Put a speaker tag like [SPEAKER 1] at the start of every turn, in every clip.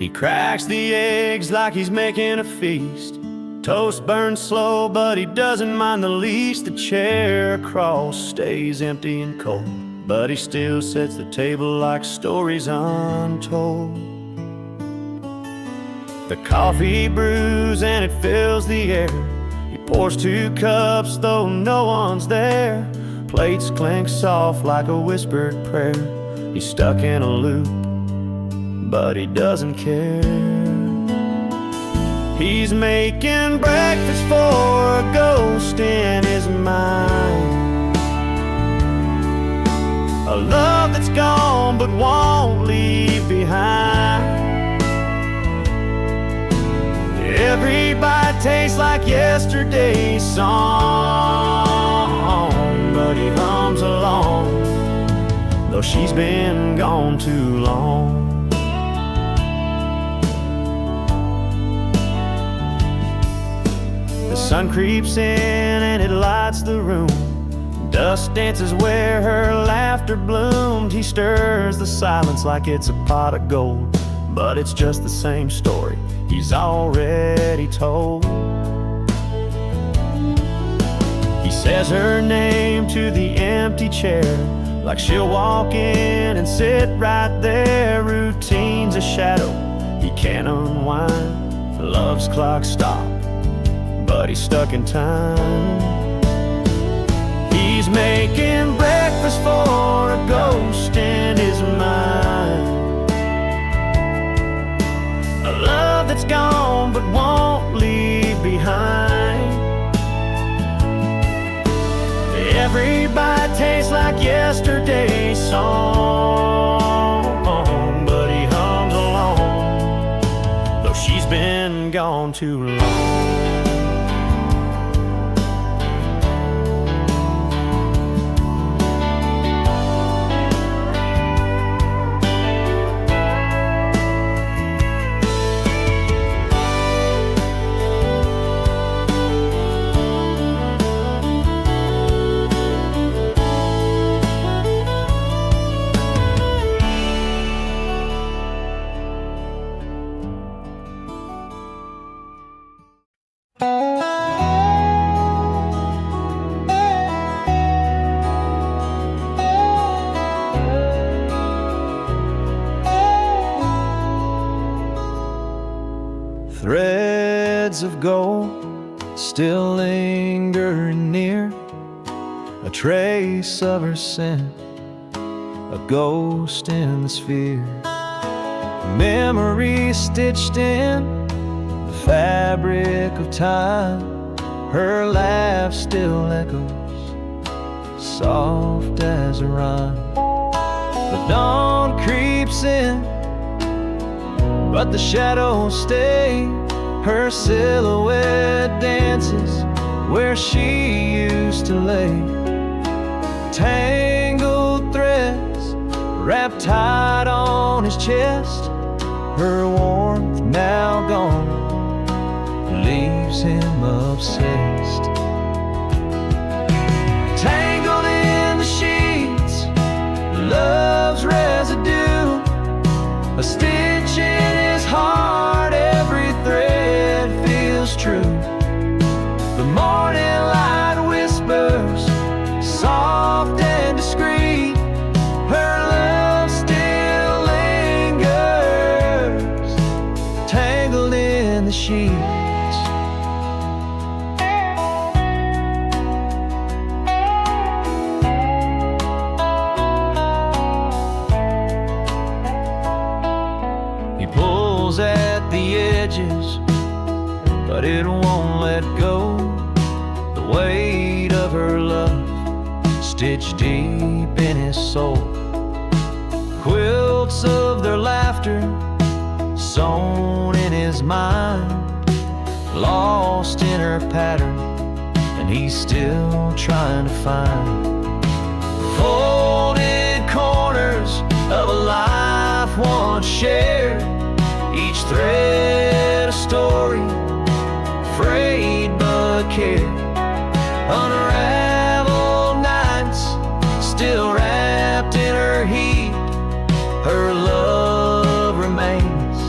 [SPEAKER 1] He cracks the eggs like he's making a feast. Toast burns slow, but he doesn't mind the least. The chair across stays empty and cold, but he still sets the table like stories untold. The coffee brews and it fills the air. He pours 2 cups though no one's there. Plates clink soft like a whispered prayer. He's stuck in a loop, but he doesn't care. He's making breakfast for a ghost in his mind, a love that's gone but won't leave behind. Every bite tastes like yesterday's song, but he hums along, though she's been gone too long. The sun creeps in and it lights the room. Dust dances where her laughter bloomed. He stirs the silence like it's a pot of gold, but it's just the same story he's already told. He says her name to the empty chair, like she'll walk in and sit right there. Routine's a shadow he can't unwind. Love's clock stopped, but he's stuck in time. He's making breakfast for a ghost in his mind, a love that's gone but won't leave behind. Every bite tastes like yesterday's song, but he hums along, though she's been gone too long. Threads of gold still lingering near, a trace of her scent, a ghost in the sphere. Memory stitched in the fabric of time, her laugh still echoes, soft as a rhyme. The dawn creeps in, but the shadows stay. Her silhouette dances where she used to lay. Tangled threads wrapped tight on his chest, her warmth now gone leaves him obsessed. Tangled in the sheets, love's residue, a stitch in his heart, every thread feels true. The morning light whispers, soft and discreet, her love still lingers, tangled in the sheets. At the edges, but it won't let go. The weight of her love stitched deep in his soul. Quilts of their laughter sewn in his mind, lost in her pattern, and he's still trying to find folded corners of a life once shared. Each thread a story, frayed but cared. Unraveled nights, still wrapped in her heat. Her love remains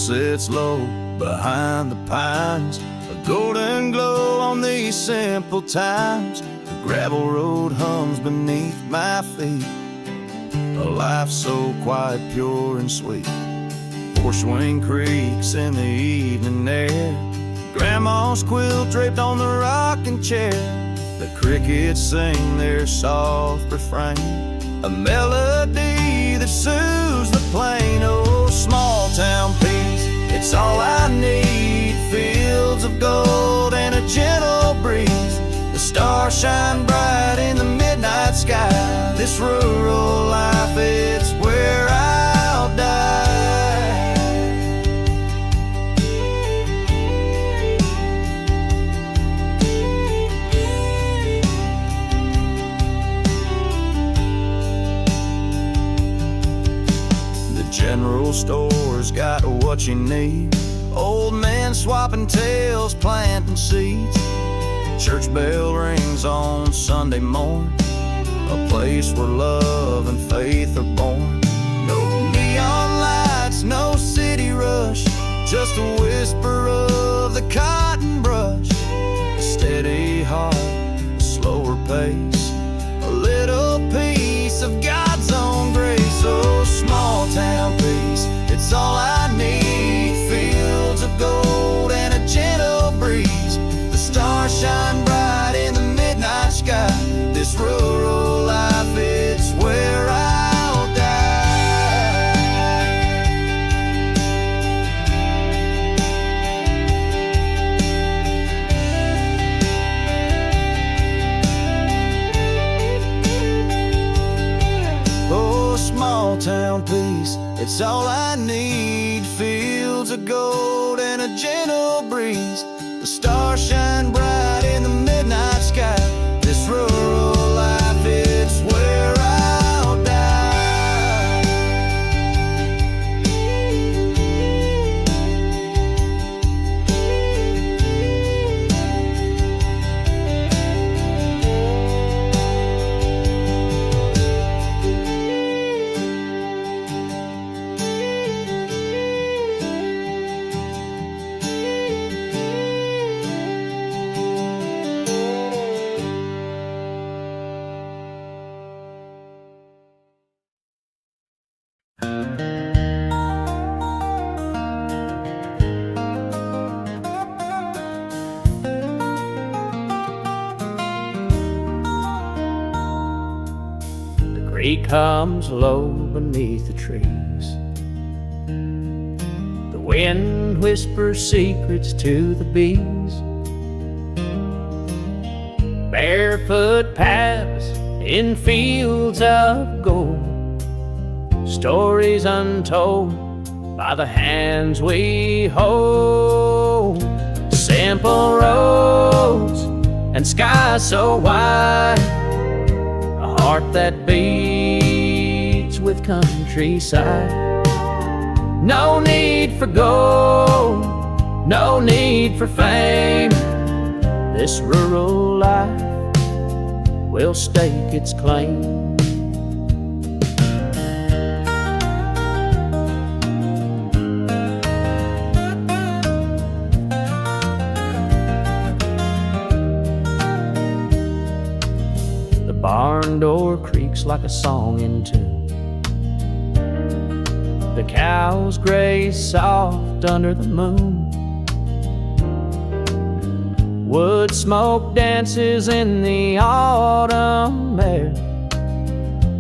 [SPEAKER 1] sits low behind the pines, a golden glow on these simple times. The gravel road hums beneath my feet, a life so quiet, pure and sweet. Four-swing creaks in the evening air, Grandma's quilt draped on the rocking chair. The crickets sing their soft refrain, a melody that soothes the plain. Oh, small town peace, it's all I need. Fields of gold and a gentle breeze, the stars shine bright in the midnight sky. This rural life, it's where I'll die. General store's got what you need, old men swapping tales, planting seeds. Church bell rings on Sunday morn, a place where love and faith are born. No neon lights, no city rush, just a whisper of the cotton brush. A steady heart, a slower pace, a little piece of God's own grace. Oh, small town peace, it's all I need. Fields of gold and a gentle breeze, the stars shine bright in the midnight sky. This rural life, it's where I'll die. Oh, small town peace, it's all I need. Fields of gold and a gentle breeze, the stars shine bright in the midnight sky. This rural life, it's where I'll die.
[SPEAKER 2] The creek hums low beneath the trees, the wind whispers secrets to the bees. Barefoot paths in fields of gold, stories untold by the hands we hold. Simple roads and skies so wide, a heart that beats with countryside. No need for gold, no need for fame. This rural life will stake its claim. The barn door creaks like a song in tune, the cows graze soft under the moon. Wood smoke dances in the autumn air,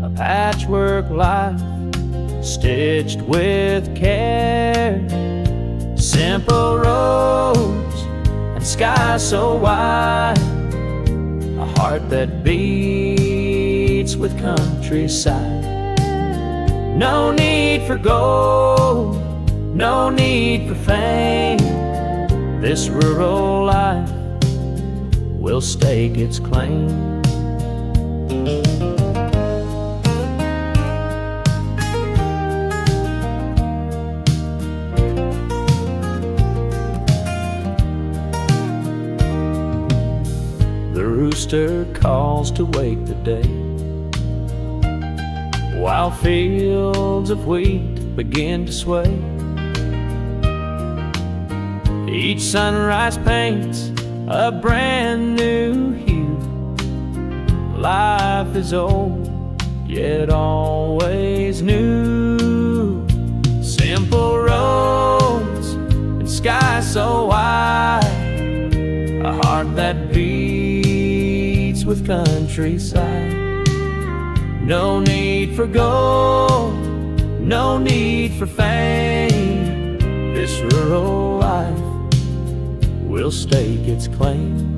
[SPEAKER 2] a patchwork life stitched with care. Simple roads and skies so wide, a heart that beats with countryside. No need for gold, no need for fame. This rural life will stake its claim. The rooster calls to wake the day, while fields of wheat begin to sway. Each sunrise paints a brand new hue. Life is old, yet always new. Simple roads and sky so wide, a heart that beats with countryside. No need for gold, no need for fame. This rural life will stake its claim.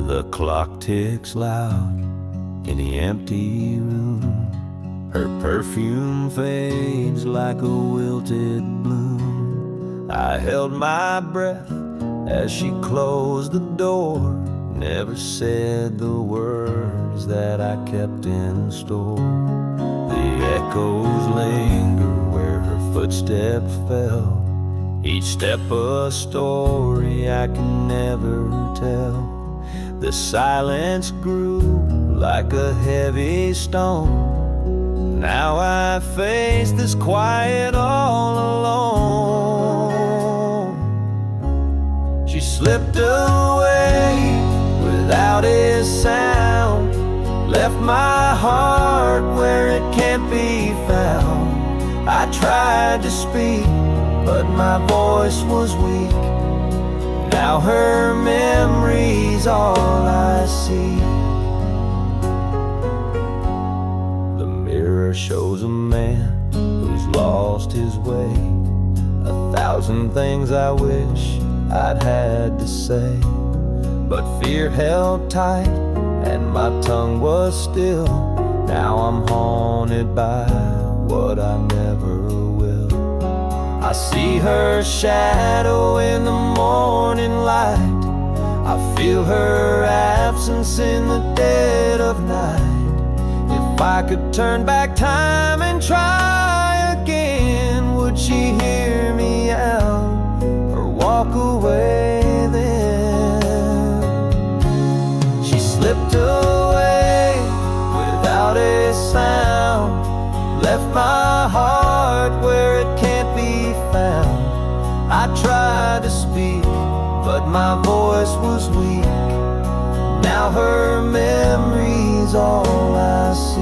[SPEAKER 1] The clock ticks loud in the empty room. Her perfume fades like a wilted bloom. I held my breath as she closed the door, never said the words that I kept in store. The echoes linger where her footsteps fell, each step a story I can never tell. The silence grew like a heavy stone. Now I face this quiet all alone. She slipped away without a sound, left my heart where it can't be found. I tried to speak, but my voice was weak. Now her memory's all I see. The mirror shows a man who's lost his way. 1,000 things I wish I'd had to say, but fear held tight and my tongue was still. Now I'm haunted by what I never will. I see her shadow in the morning light. I feel her absence in the dead of night. If I could turn back time and try again, would she hear me out or walk away then? She slipped away without a sound, left my heart where it can't be found. I tried to speak, but my voice was weak. Now her memory's all I see.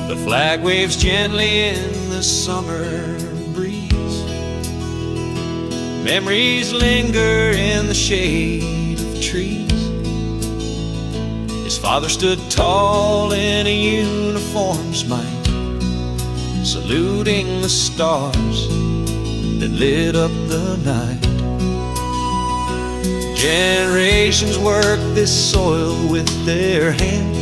[SPEAKER 1] The flag waves gently in the summer breeze. Memories linger in the shade of trees. His father stood tall in a uniform's might, saluting the stars that lit up the night. Generations worked this soil with their hands.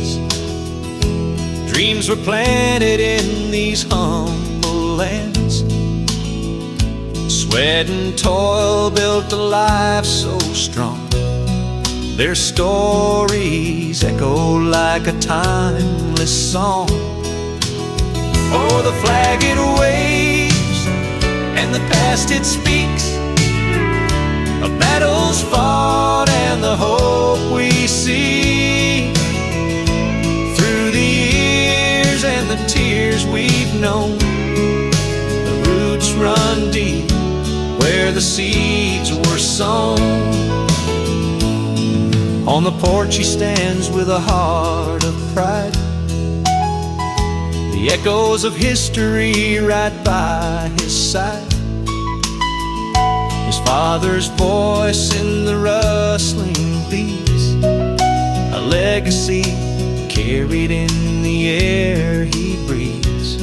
[SPEAKER 1] Dreams were planted in these humble lands. Sweat and toil built a life so strong. Their stories echo like a timeless song. Oh, the flag it waves, and the past it speaks, of battles fought and the hope we we see. Through the years and the tears we've known, the roots run deep where the seeds were sown. On the porch he stands with a heart of pride, the echoes of history right by his side. His father's voice in the rustling leaves, a legacy carried in the air he breathes.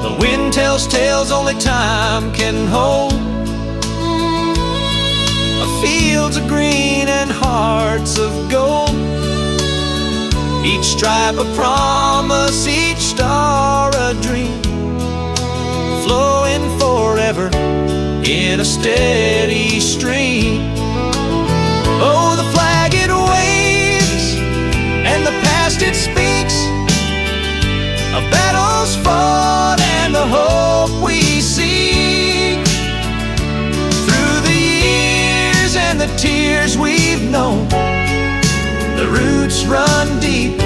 [SPEAKER 1] The wind tells tales only time can hold, of fields of green and hearts of gold. Each stripe a promise, each star a dream, flowing forever in a steady stream. Oh, the flag it waves, and the past it speaks, of battles fought and the hope we seek. Through the years and the tears we've known, the roots run deep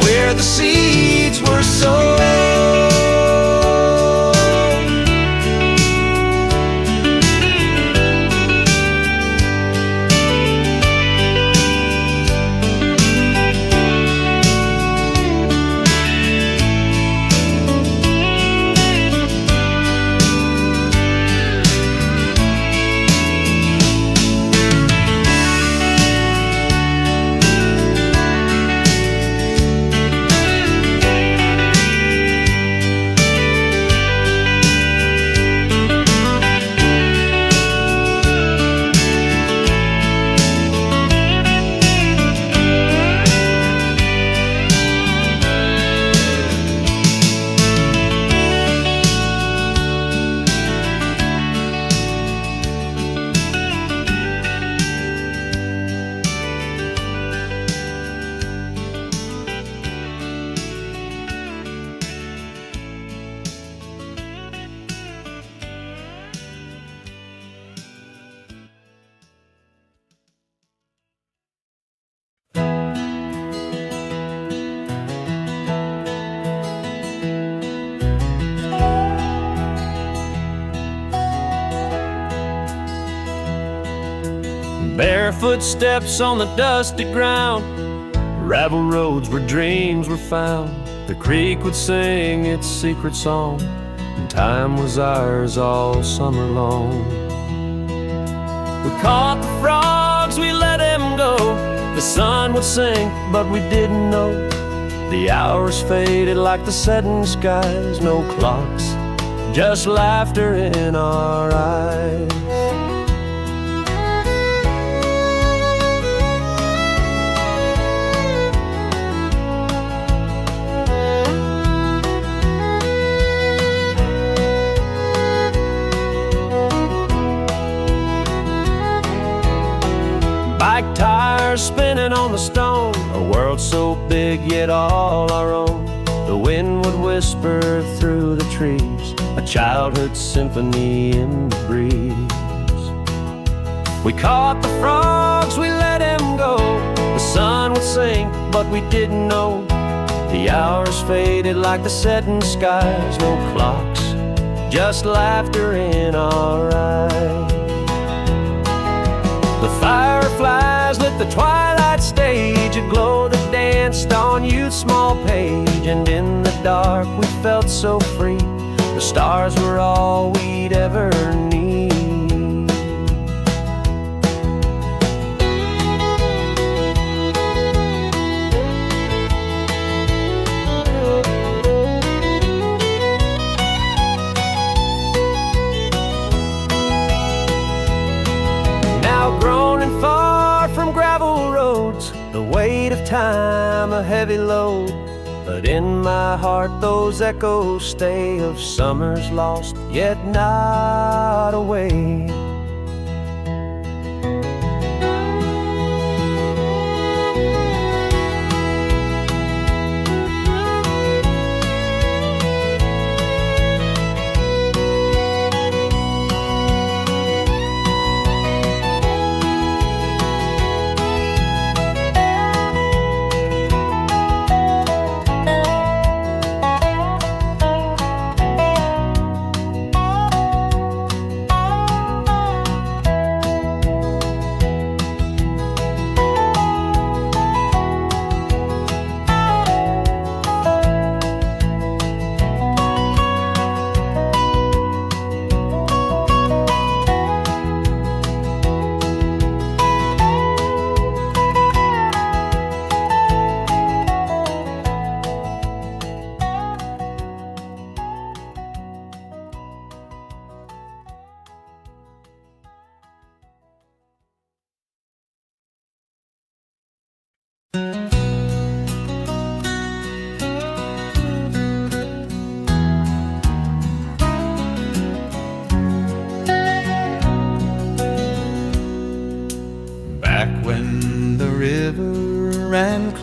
[SPEAKER 1] where the seeds were sown. Barefoot steps on the dusty ground, gravel roads where dreams were found. The creek would sing its secret song, and time was ours all summer long. We caught the frogs, we let them go. The sun would sink, but we didn't know. The hours faded like the setting skies. No clocks, just laughter in our eyes. Bike tires spinning on the stone, a world so big yet all our own. The wind would whisper through the trees, a childhood symphony in the breeze. We caught the frogs, we let them go. The sun would sink, but we didn't know. The hours faded like the setting skies. No clocks, just laughter in our eyes. The fireflies lit the twilight stage, a glow that danced on youth's small page. And in the dark we felt so free, the stars were all we'd ever need. Now grown and far from gravel roads, the weight of time a heavy load. But in my heart those echoes stay, of summers lost yet not away.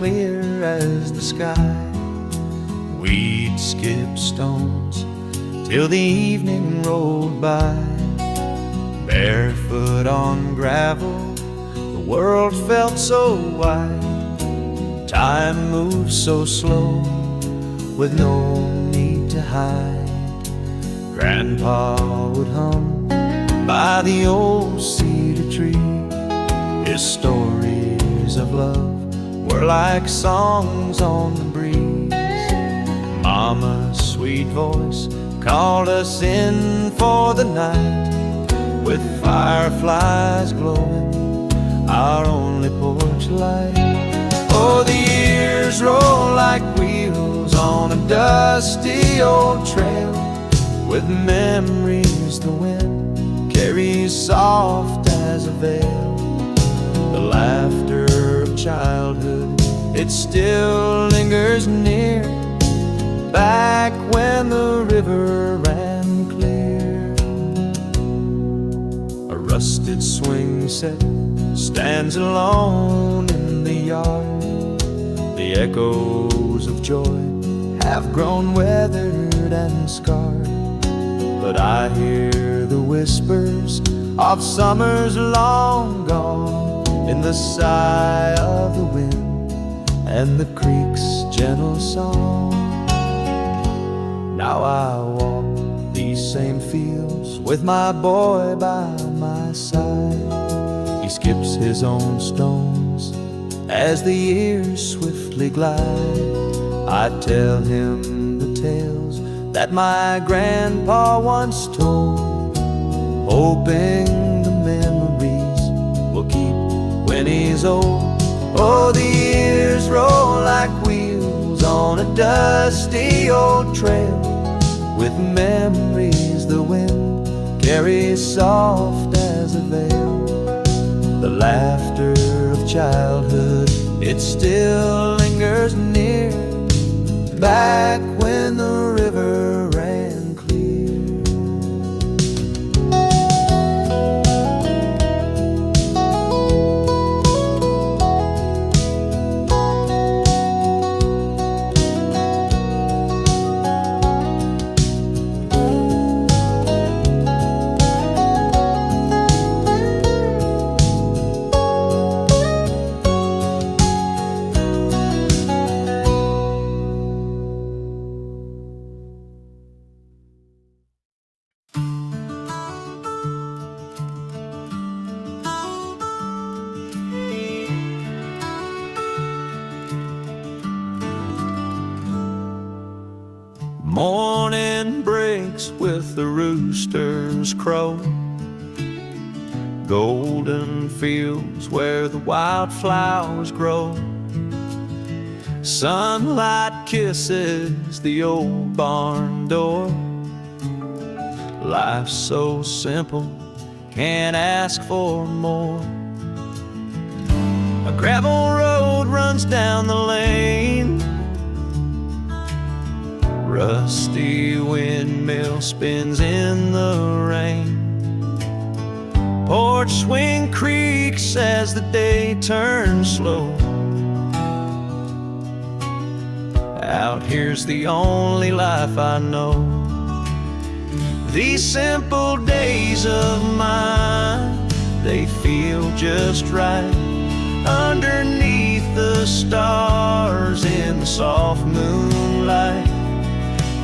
[SPEAKER 1] clear as the sky. We'd skip stones till the evening rolled by. Barefoot on gravel, the world felt so wide. Time moved so slow, with no need to hide. Grandpa would hum by the old cedar tree. His stories of love were like songs on the breeze. Mama's sweet voice called us in for the night, with fireflies glowing, our only porch light. Oh, the years roll like wheels on a dusty old trail, with memories the wind carries soft as a veil. The laughter of childhood, it still lingers near, back when the river ran clear. A rusted swing set stands alone in the yard. The echoes of joy have grown weathered and scarred, but I hear the whispers of summers long gone, in the sigh of the wind and the creek's gentle song. Now I walk these same fields with my boy by my side. He skips his own stones as the years swiftly glide. I tell him the tales that my grandpa once told, hoping the memories will keep when he's old. Oh, the years roll like wheels on a dusty old trail, with memories the wind carries soft as a veil. The laughter of childhood, it still lingers near, back when the river ran clear. Morning breaks with the rooster's crow. Golden fields where the wildflowers grow. Sunlight kisses the old barn door. Life's so simple, can't ask for more. A gravel road runs down the lane. Rusty windmill spins in the rain. Porch swing creaks as the day turns slow. Out here's the only life I know. These simple days of mine, they feel just right, underneath the stars in the soft moonlight.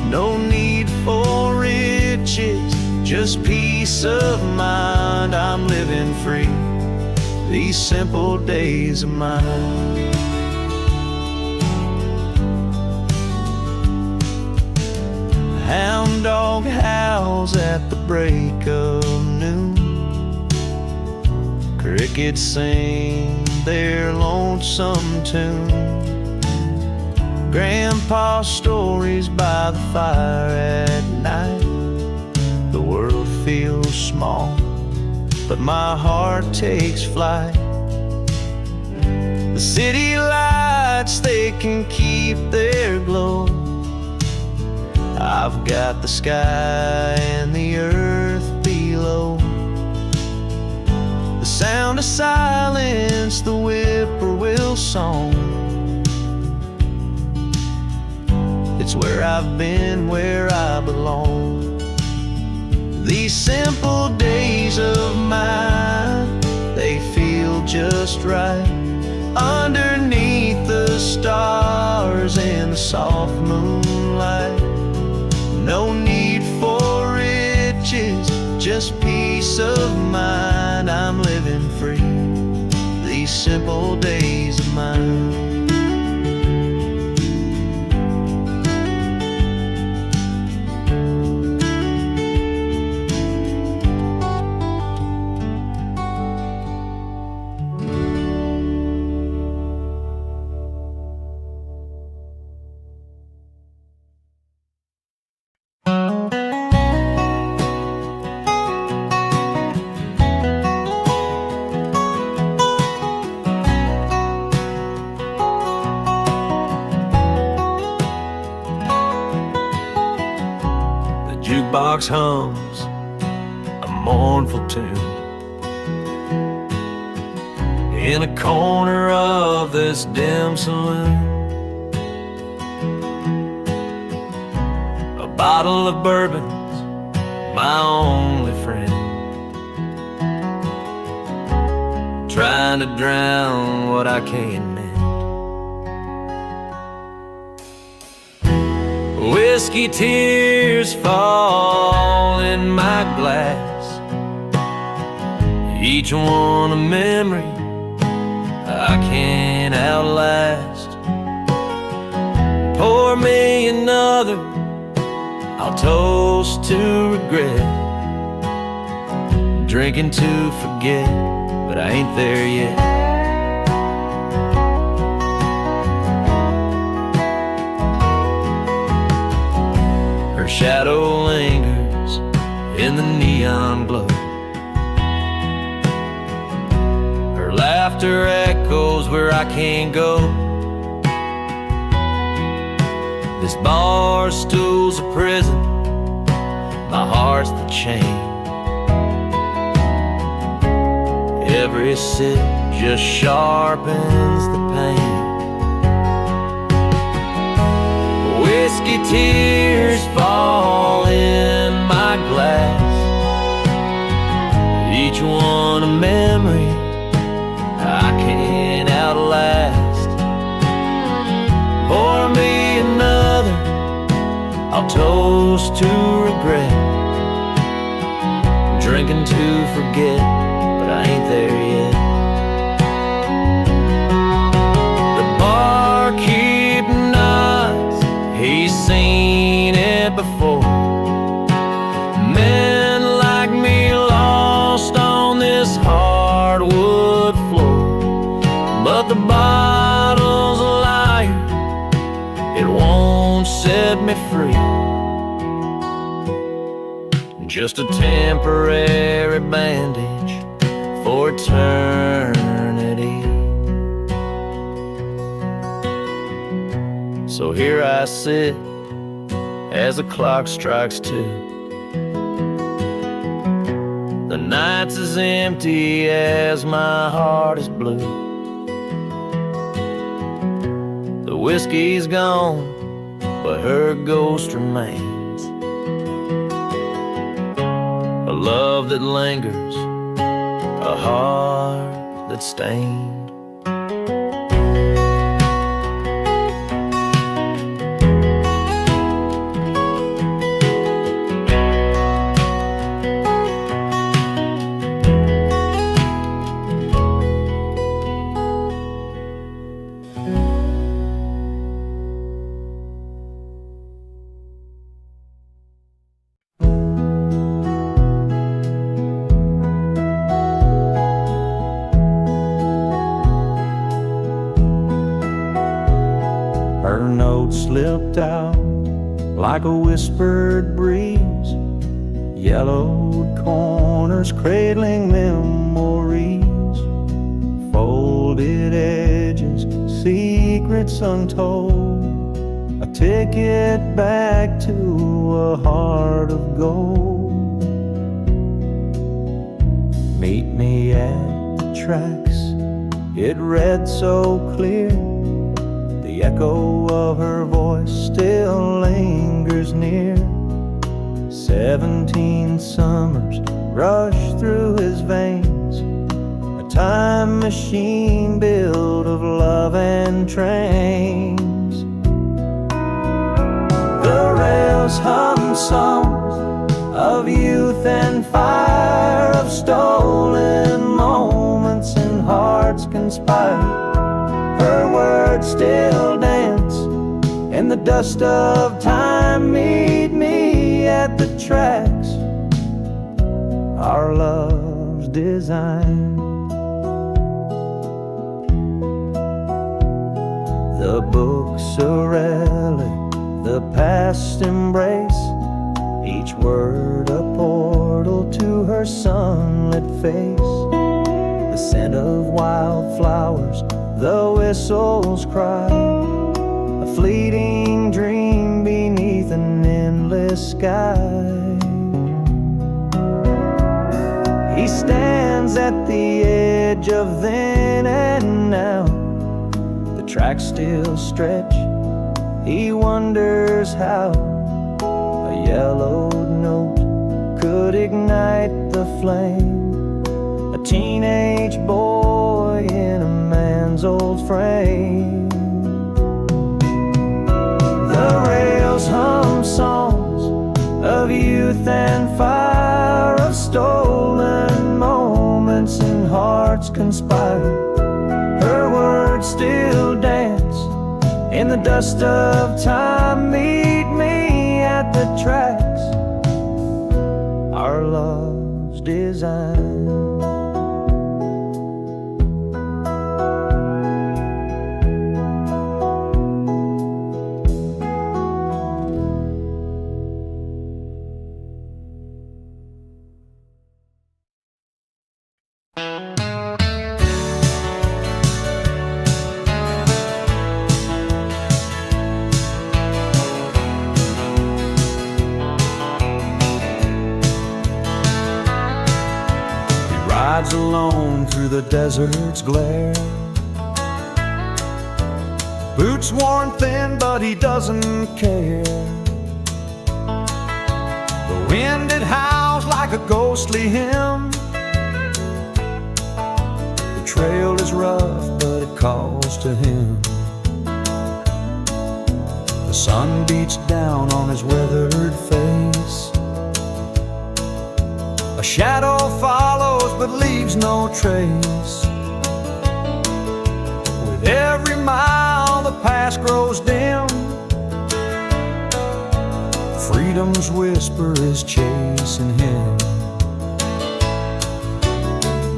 [SPEAKER 1] No need for riches, just peace of mind. I'm living free these simple days of mine. Hound dog howls at the break of noon. Crickets sing their lonesome tune. Grandpa's stories by the fire at night. The world feels small, but my heart takes flight. The city lights, they can keep their glow. I've got the sky and the earth below. The sound of silence, the whippoorwill song, It's where I've been, where I belong. These simple days of mine, they feel just right, underneath the stars in the soft moonlight. No need for riches, just peace of mind. I'm living free, these simple days of mine. Jukebox hums a mournful tune in a corner of this dim saloon. A bottle of bourbon's my only friend, trying to drown what I can't mend. Whiskey tears fall in my glass, each one a memory I can't outlast. Pour me another, I'll toast to regret, drinking to forget, but I ain't there yet. Shadow lingers in the neon glow, her laughter echoes where I can't go. This bar stool's a prison, my heart's the chain. Every sip just sharpens the pain. Whiskey tears fall in my glass, each one a memory I can't outlast. Pour me another, I'll toast to regret, drinking to forget, but I ain't there yet. The barkeep nods, he's seen it before. Men like me lost on this hardwood floor, but the bottle's a liar, it won't set me free. Just a temporary bandage for eternity. So here I sit as the clock strikes 2. The night's as empty as my heart is blue. The whiskey's gone, but her ghost remains. A love that lingers, a heart that's stained. Her note slipped out like a whispered breeze, yellowed corners cradling memories, folded edges, secrets untold, a ticket back to a heart of gold. Meet me at the tracks, it read so clear. The The echo of her voice still lingers near. 17 summers rush through his veins, a time machine built of love and trains. The rails hum songs of youth and fire, of stolen moments and hearts conspire. Her words still dance in the dust of time. Meet me at the tracks, our love's design. The book's a relic, the past embrace, each word a portal to her sunlit face. The scent of wildflowers, the whistles cry, a fleeting dream beneath an endless sky. He stands at the edge of then and now. The tracks still stretch, he wonders how a yellowed note could ignite the flame. A teenage boy in a man's old frame. The rails hum songs of youth and fire, of stolen moments and hearts conspire. Her words still dance in the dust of time. Meet me at the tracks, our love's design. Rides alone through the desert's glare, boots worn thin but he doesn't care. The wind it howls like a ghostly hymn. The trail is rough but it calls to him. The sun beats down on his weathered face. A shadow follows but leaves no trace. With every mile the past grows dim. Freedom's whisper is chasing him.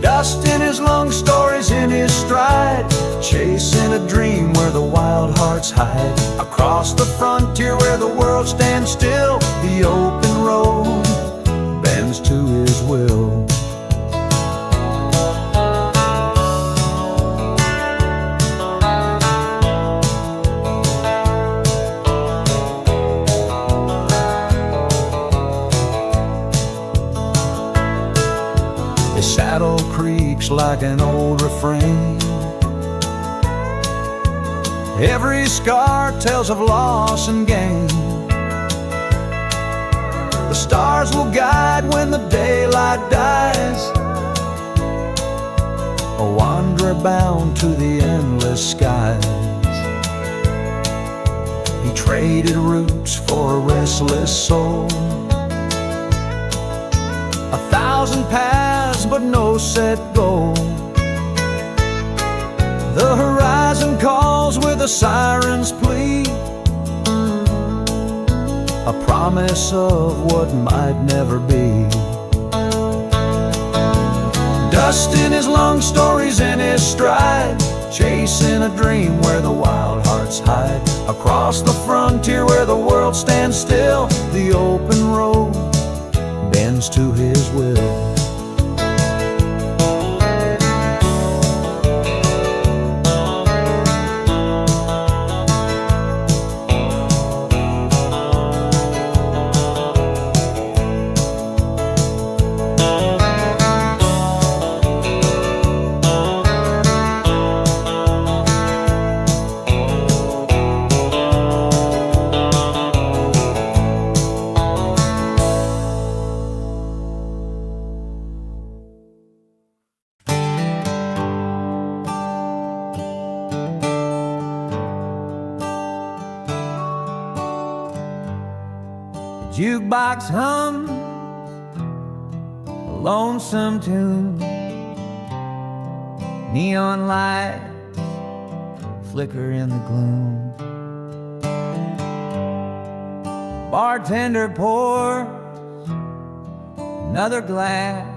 [SPEAKER 1] Dust in his lungs, stories in his stride, chasing a dream where the wild hearts hide. Across the frontier where the world stands still, the open road bends to his will. His saddle creaks like an old refrain. Every scar tells of loss and gain. The stars will guide when the daylight dies, a wanderer bound to the endless skies. He traded roots for a restless soul, 1,000 paths but no set goal. The horizon calls with a siren's plea, a promise of what might never be. Dust in his lungs, stories in his stride, chasing a dream where the wild hearts hide. Across the frontier where the world stands still, the open road bends to his will.
[SPEAKER 3] Jukebox hum a lonesome tune. Neon lights flicker in the gloom. Bartender pours another glass,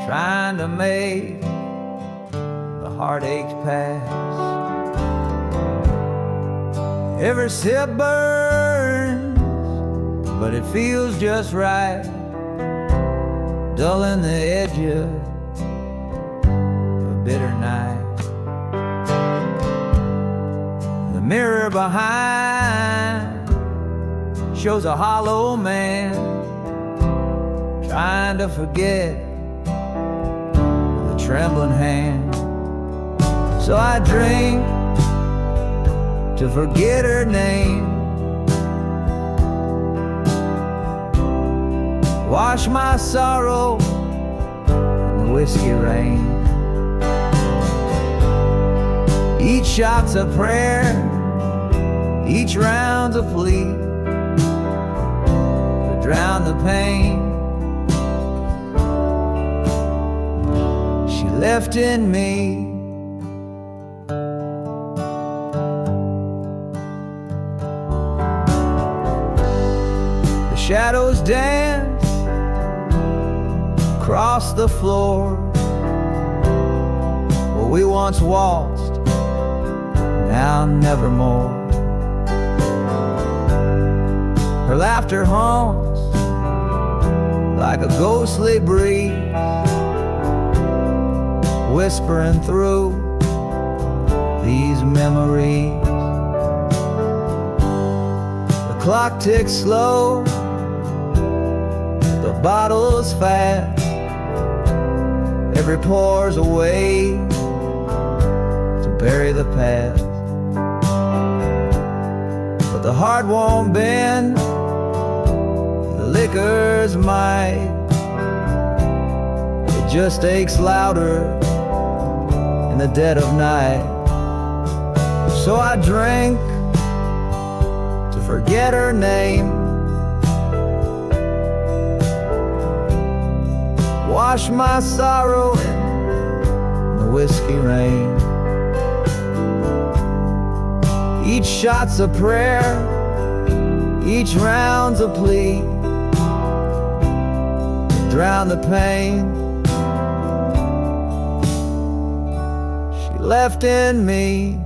[SPEAKER 3] trying to make the heartaches pass. Every sip burns, but it feels just right, dulling the edges of a bitter night. The mirror behind shows a hollow man trying to forget the trembling hand. So I drink to forget her name, wash my sorrow in the whiskey rain. Each shot's a prayer, each round's a plea to drown the pain she left in me. Shadows dance across the floor where we once waltzed, now nevermore. Her laughter haunts like a ghostly breeze, whispering through these memories. The clock ticks slow, the bottle's fast, every pour's a way to bury the past. But the heart won't bend, the liquor's might, it just aches louder in the dead of night. So I drank to forget her name, wash my sorrow in the whiskey rain. Each shot's a prayer, each round's a plea to drown the pain she left in me.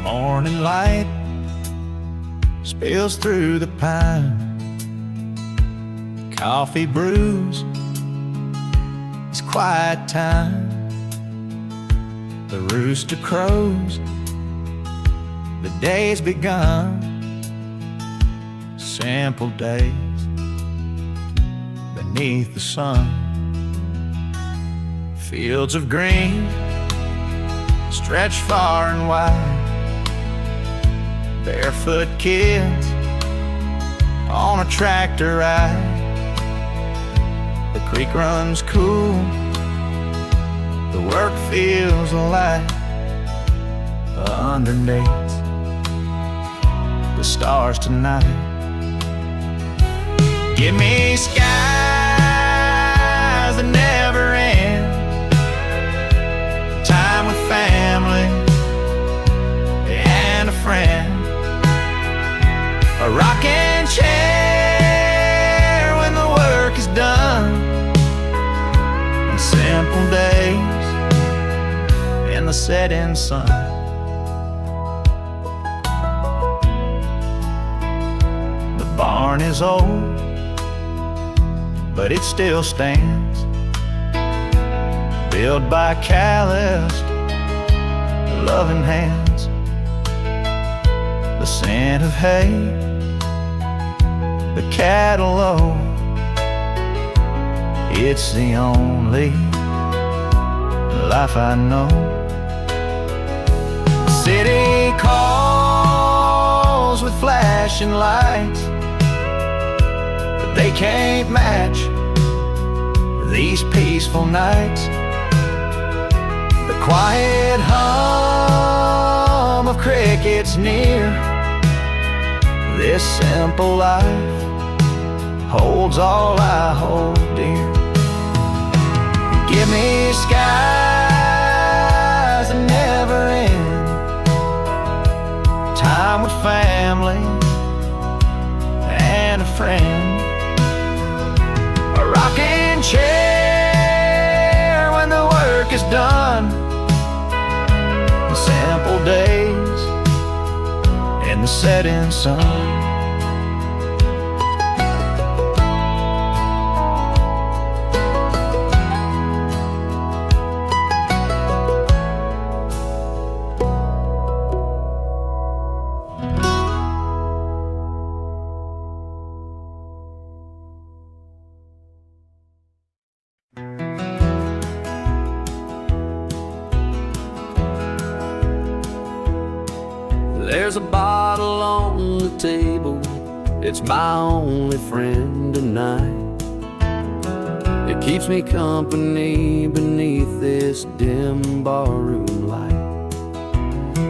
[SPEAKER 1] Morning light spills through the pine, coffee brews, it's quiet time. The rooster crows, the day's begun. Simple days beneath the sun. Fields of green stretch far and wide, barefoot kids on a tractor ride. The creek runs cool, the work feels alive. Underneath the stars tonight, give me skies that never end, time with family and a friend, a rocking chair when the work is done, and simple days in the setting sun. The barn is old, but it still stands. filled by calloused, loving hands. The scent of hay, the cattle low, it's the only life I know. City calls with flashing lights, but they can't match these peaceful nights. The quiet hum of crickets near, this simple life holds all I hold dear. Give me skies that never end, time with family and a friend, a rocking chair when the work is done, simple days in the setting sun.
[SPEAKER 2] There's a bottle on the table, it's my only friend tonight. It keeps me company beneath this dim barroom light.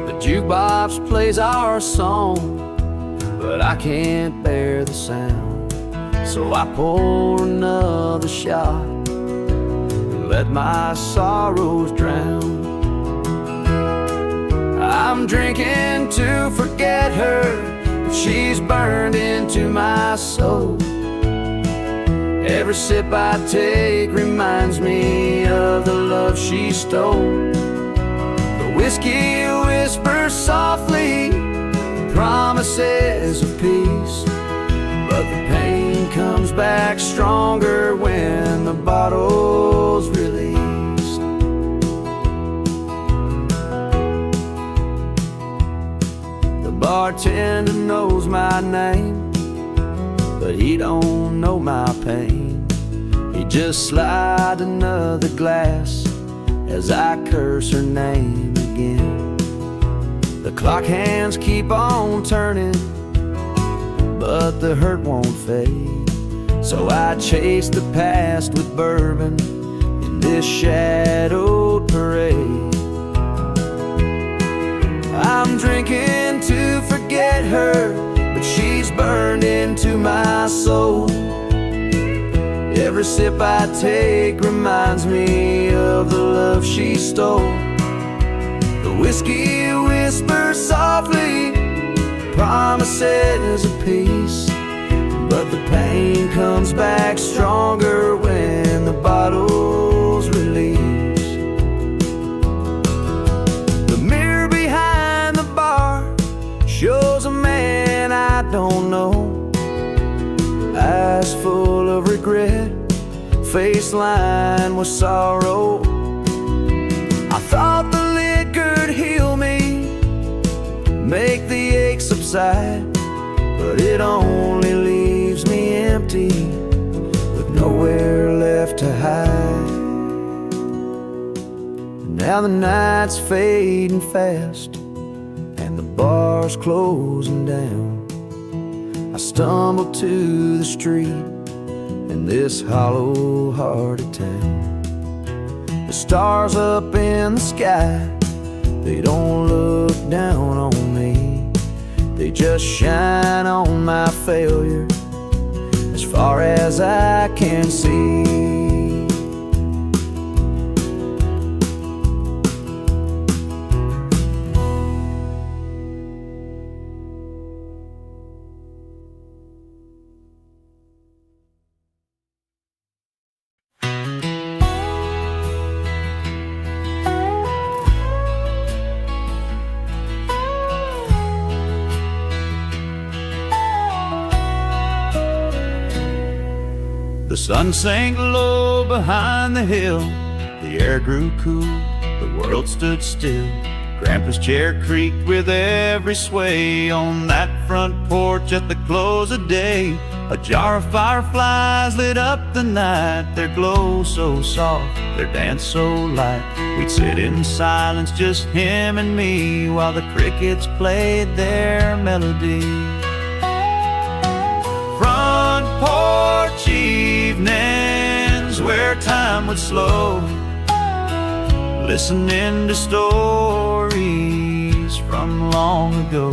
[SPEAKER 2] The jukebox plays our song, but I can't bear the sound, so I pour another shot and let my sorrows drown. I'm drinking to forget her, but she's burned into my soul. Every sip I take reminds me of the love she stole. The whiskey whispers softly promises of peace, but the pain comes back stronger when the bottle's released. Bartender knows my name, but he don't know my pain. He just slides another glass as I curse her name again. The clock hands keep on turning, but the hurt won't fade, so I chase the past with bourbon in this shadowed parade. I'm drinking to forget her, but she's burned into my soul. Every sip I take reminds me of the love she stole. The whiskey whispers softly promises of peace, but the pain comes back stronger when the bottle's released. Shows a man I don't know, eyes full of regret, face lined with sorrow. I thought the liquor'd heal me, make the ache subside, but it only leaves me empty with nowhere left to hide. Now the night's fading fast and the bar's closing down. I stumble to the street in this hollow-hearted town. The stars up in the sky, they don't look down on me, they just shine on my failure as far as I can see.
[SPEAKER 1] The sun sank low behind the hill, the The air grew cool, the world stood still. Grandpa's chair creaked with every sway. On that front porch at the close of day, a jar of fireflies lit up the night. Their glow so soft, their dance so light. We'd sit in silence, just him and me, while the crickets played their melody. Front porch evenings where time would slow, listening to stories from long ago.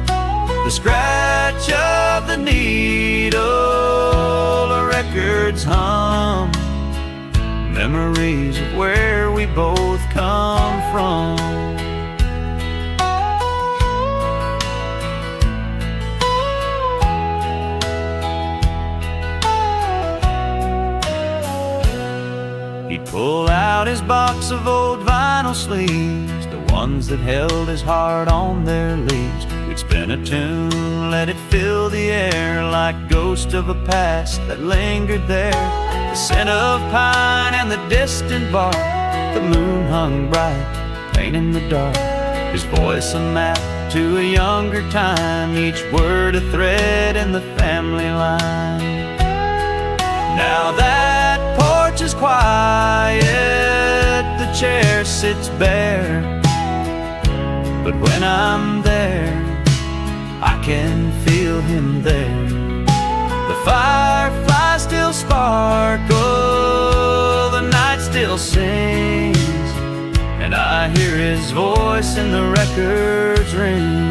[SPEAKER 1] The scratch of the needle, a record's hum, memories of where we both come from. He'd pull out his box of old vinyl sleeves, the ones that held his heart on their leaves. We'd spin a tune, let it fill the air like ghost of a past that lingered there. The scent of pine and the distant bark, the moon hung bright, painting the dark. His voice a map to a younger time, each word a thread in the family line. Now that porch is quiet, the chair sits bare, but when I'm there, I can feel him there. The fireflies still sparkle, the night still sings, and I hear his voice in the records ring.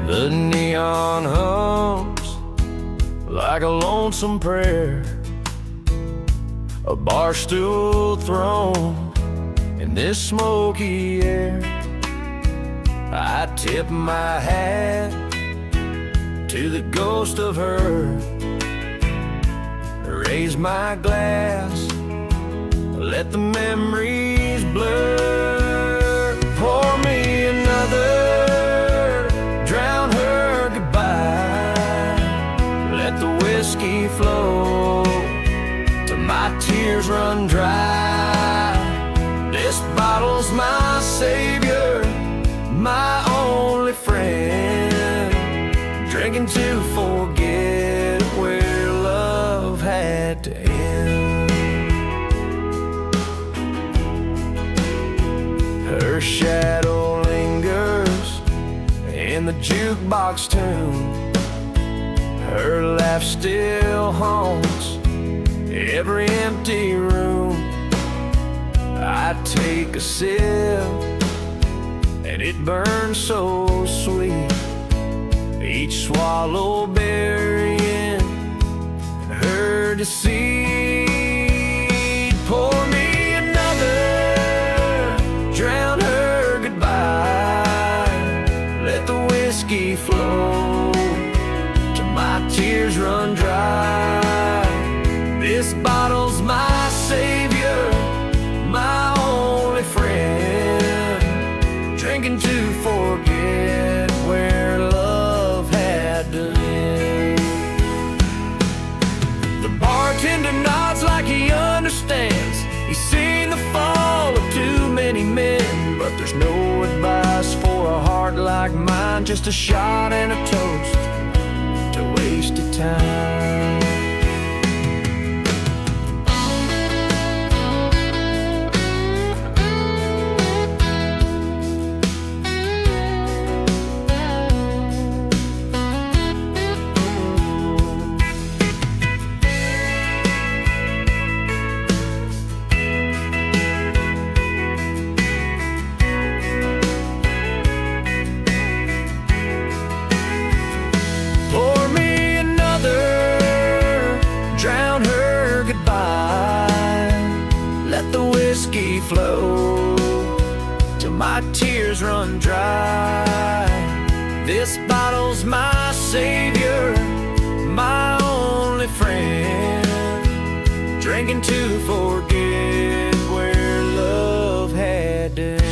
[SPEAKER 2] The neon hums like a lonesome prayer, a bar stool thrown in this smoky air. I tip my hat to the ghost of her, raise my glass, let the memories blur. Pour me another, drown her goodbye, let the whiskey flow till my tears run dry. This bottle's my savior, my only friend, drinking to forget where love had to end. Her shadow lingers in the jukebox tune, her laugh still haunts every empty room. I take a sip and it burns so sweet, each swallow burying her deceit. Pour me another, drown her goodbye, let the whiskey flow till my tears run dry. This bottle's my savior, my only friend, drinking to forget where love had to end. The bartender nods like he understands, he's seen the fall of too many men, but there's no advice for a heart like mine, just a shot and a toast to wasted time. Pour me another, me flow till my tears run dry. This bottle's my savior, my only friend, drinking to forget where love had to end.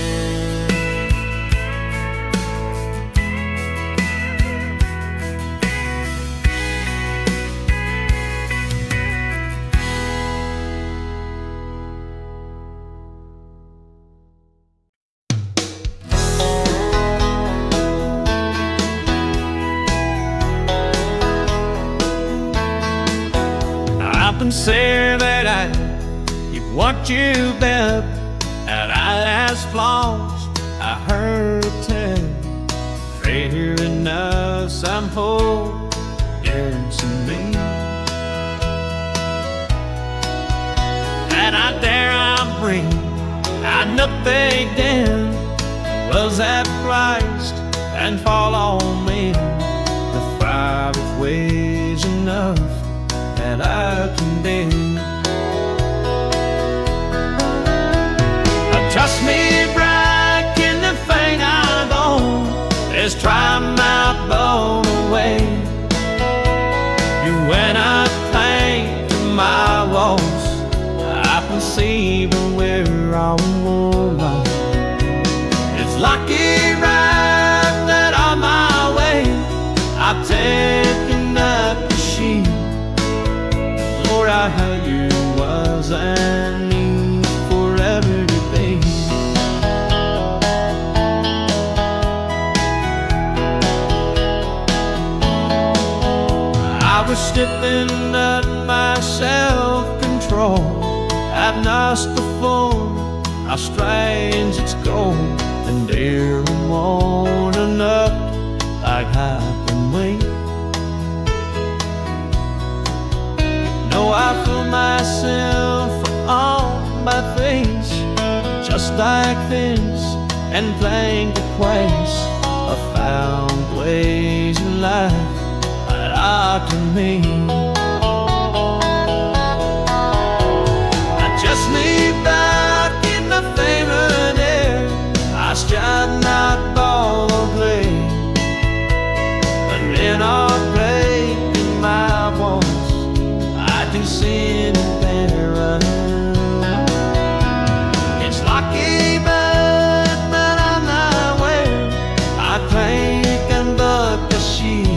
[SPEAKER 1] Up and say that I keep what you bet, and I ask flaws I heard tell. Fair enough, some hope there's in me, and I dare I bring I know they did was at Christ and fall on me. The fire of ways enough that I can do. Trust me, breaking the thing I own is try my bone away. You when I paint my walls, I can see where I'm wrong. It's lucky right that on my way I've taken up the sheet. Lord, I heard you was and need forever to be. I was stepping up my self-control. I've lost the form, how strange it's gone, and there I'm morning up like I've been waiting. No, I feel myself on my face, just like this, and playing the place. I found ways in life that are to me. I just need back in the favored air. I strive not ball or play, but then I'll break in my walls. I can see it there running. It's lucky, but I'm not where I crank and buck the sheep.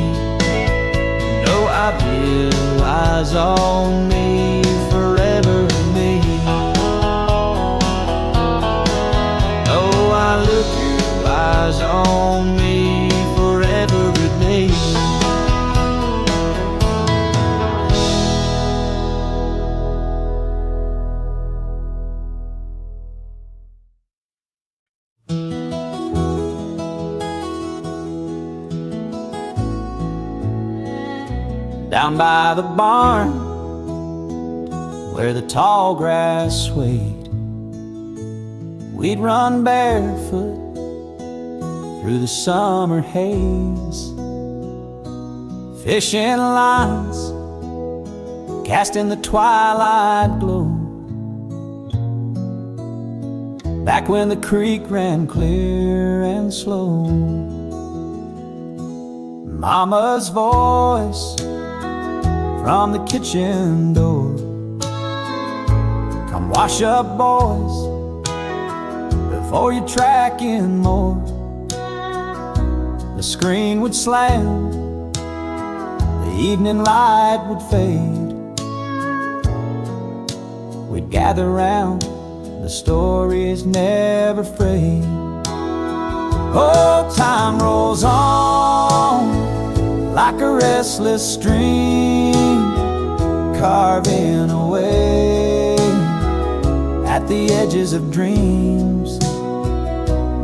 [SPEAKER 1] No, I realize on me forever me. Oh, I look your eyes on me forever me. Down by the barn, where the tall grass swayed, we'd run barefoot through the summer haze, fishing lines cast in the twilight glow. Back when the creek ran clear and slow, Mama's voice from the kitchen door, come wash up, boys, before you track in more. The screen would slam, the evening light would fade. We'd gather round, the stories never fade. Oh, time rolls on like a restless stream, carving away at the edges of dreams.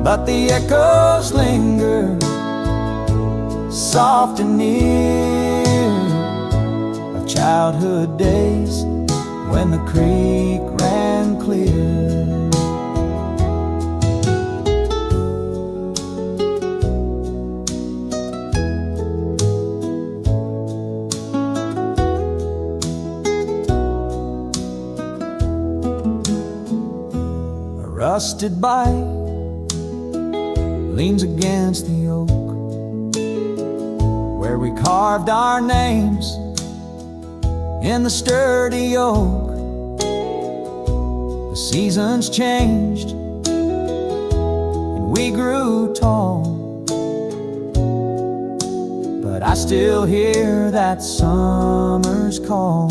[SPEAKER 1] But the echoes linger, soft and near, of childhood days when the creek ran clear.
[SPEAKER 3] rusted bike leans against the oak where we carved our names in the sturdy oak. The seasons changed and we grew tall, but I still hear that summer's call.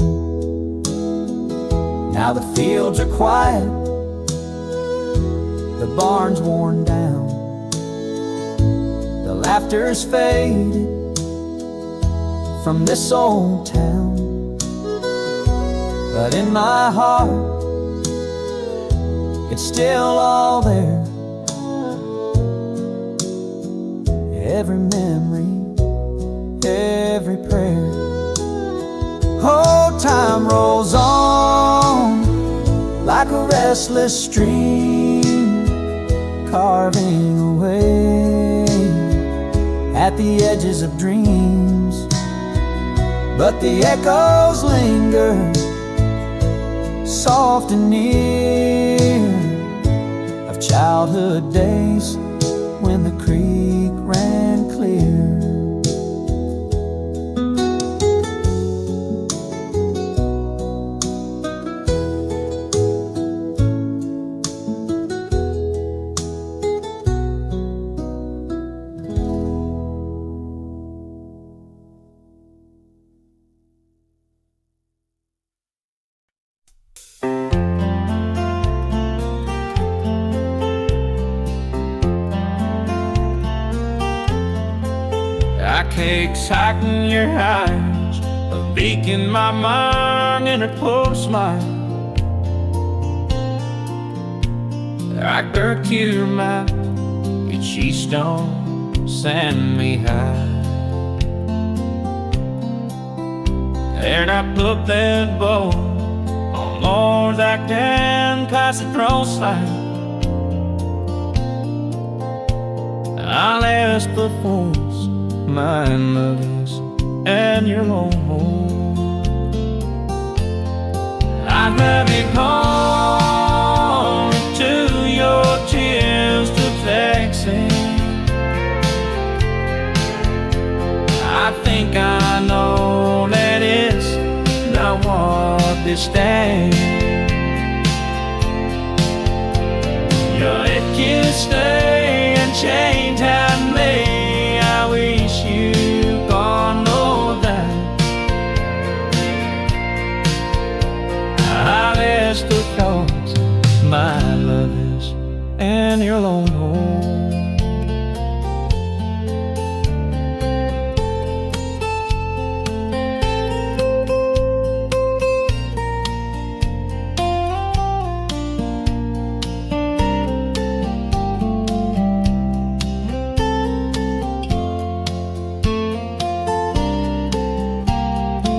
[SPEAKER 3] Now the fields are quiet, the barn's worn down, the laughter's faded from this old town. But in my heart, it's still all there. Every memory, every prayer. Oh, time rolls on like a restless stream, carving away at the edges of dreams. But the echoes linger, soft and near, of childhood days when the creek ran clear.
[SPEAKER 1] Cakes hiding your eyes, a beak in my mind and a close smile. I work your map, get she stone, send me high. And I put that bow on Lord's acting past the cross line. I'll ask the force my mothers and your own home. I'd rather call to your tears to taxi. I think I know that it's not what this day. You let you stay and change and make. I wish you gone know that I've asked the cause my love is in your lone home.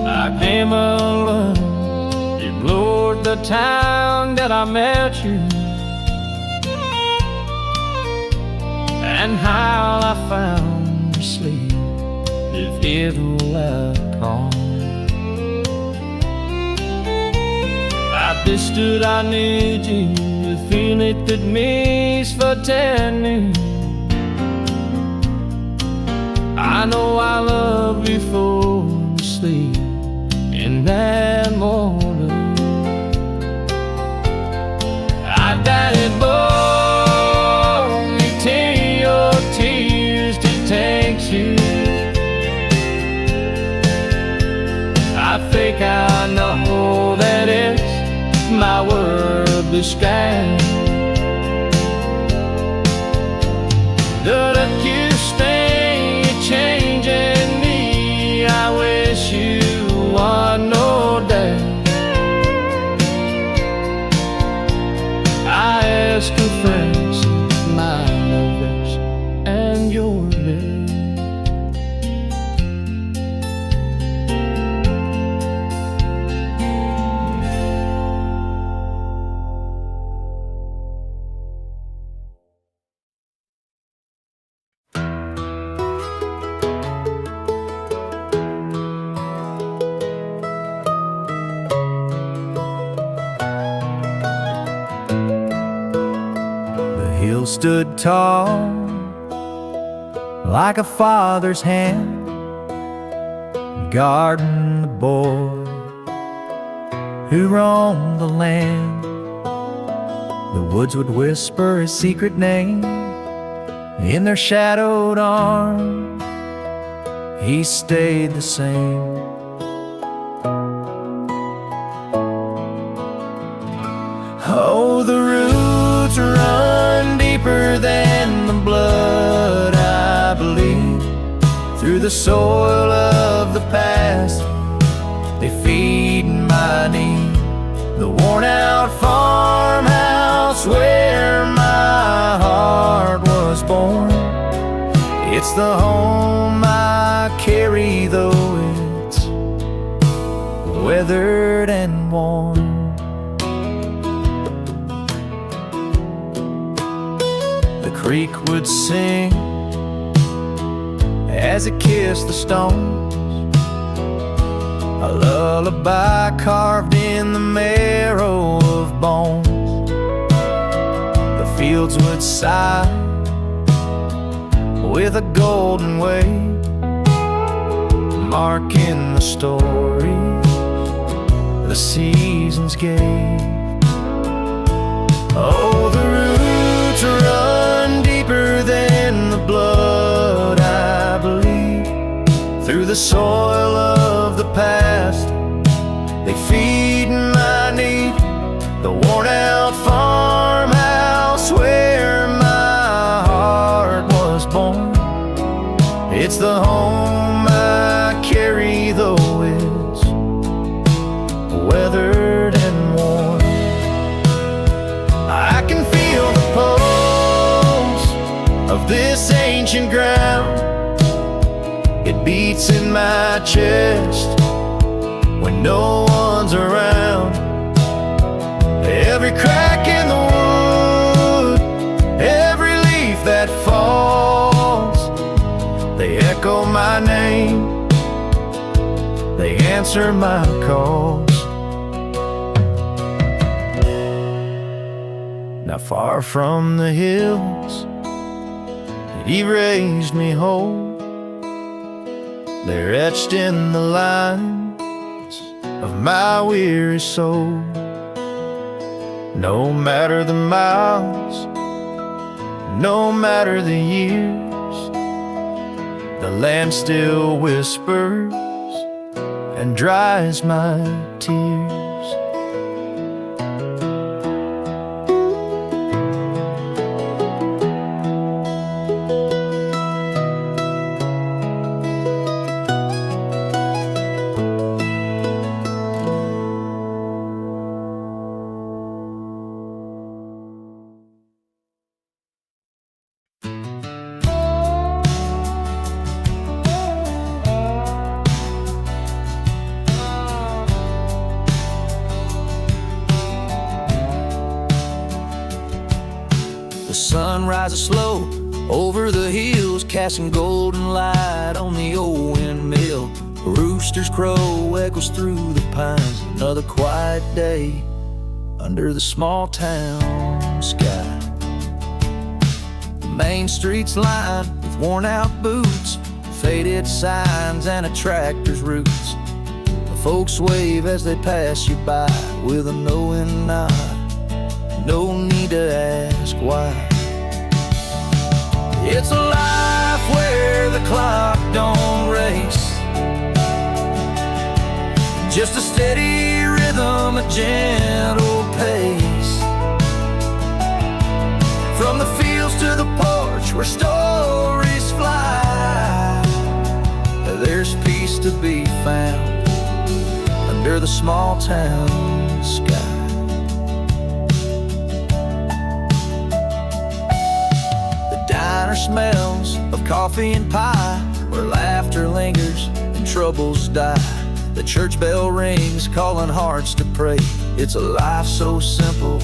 [SPEAKER 1] I came alone, you blurred the town that I met you, and how I found you sleep if it'll come. I understood I need you, the feeling that means for 10 years. I know I love before you sleep in that morning. I daddy bore me to your tears to take you. I think I know that it's my word to sky. That you stay changing me. I wish you one no day. I ask a friend, my lovers and your day.
[SPEAKER 3] stood tall, like a father's hand, guarding the boy who roamed the land. The woods would whisper his secret name in their shadowed arms. He stayed the same. Oh, the roots run deeper than the blood, I believe. Through the soil of the past, they feed my need. The worn-out farmhouse where my heart was born, it's the home I carry, though it's weathered and worn. The creek would sing as it kissed the stones, a lullaby carved in the marrow of bones. The fields would sigh with a golden wave, marking the stories the seasons gave. Oh, the roots run deeper than the blood, I believe. Through the soil of the past, they feed my need. The worn-out farmhouse where my heart was born, it's the home I carry, though it's weathered and worn. I can feel the pulse of this ancient ground. It beats in my chest when no one's around. Every crack in the wood, every leaf that falls, they echo my name, they answer my calls. Now far from the hills that He raised me whole, they're etched in the lines of my weary soul. No matter the miles, no matter the years, the land still whispers and dries my tears. The sun rises slow over the hills, casting golden light on the old windmill. A rooster's crow echoes through the pines. Another quiet day under the small town sky. The main street's lined with worn out boots, faded signs, and a tractor's roots. The folks wave as they pass you by with a knowing nod. No need to ask why. It's a life where the clock don't race, just a steady rhythm, a gentle pace. From the fields to the porch where stories fly, there's peace to be found under the small town sky. Diner smells of coffee and pie, where laughter lingers and troubles die. The church bell rings, calling hearts to pray. It's a life so simple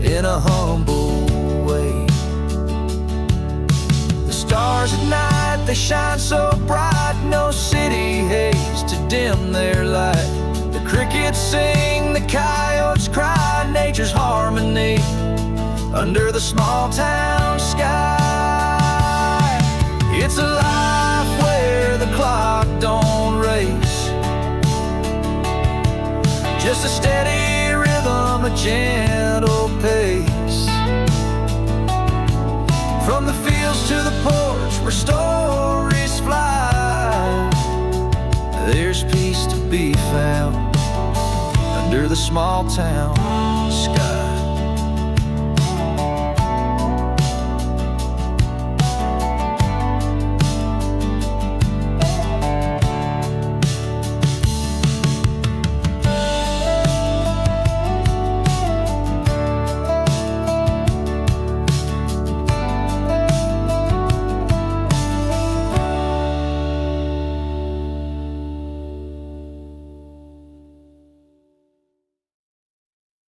[SPEAKER 3] in a humble way. The stars at night, they shine so bright, no city haze to dim their light. The crickets sing, the coyotes cry, nature's harmony under the small town sky. It's a life where the clock don't race, just a steady rhythm, a gentle pace. From the fields to the porch where stories fly, there's peace to be found under the small town sky.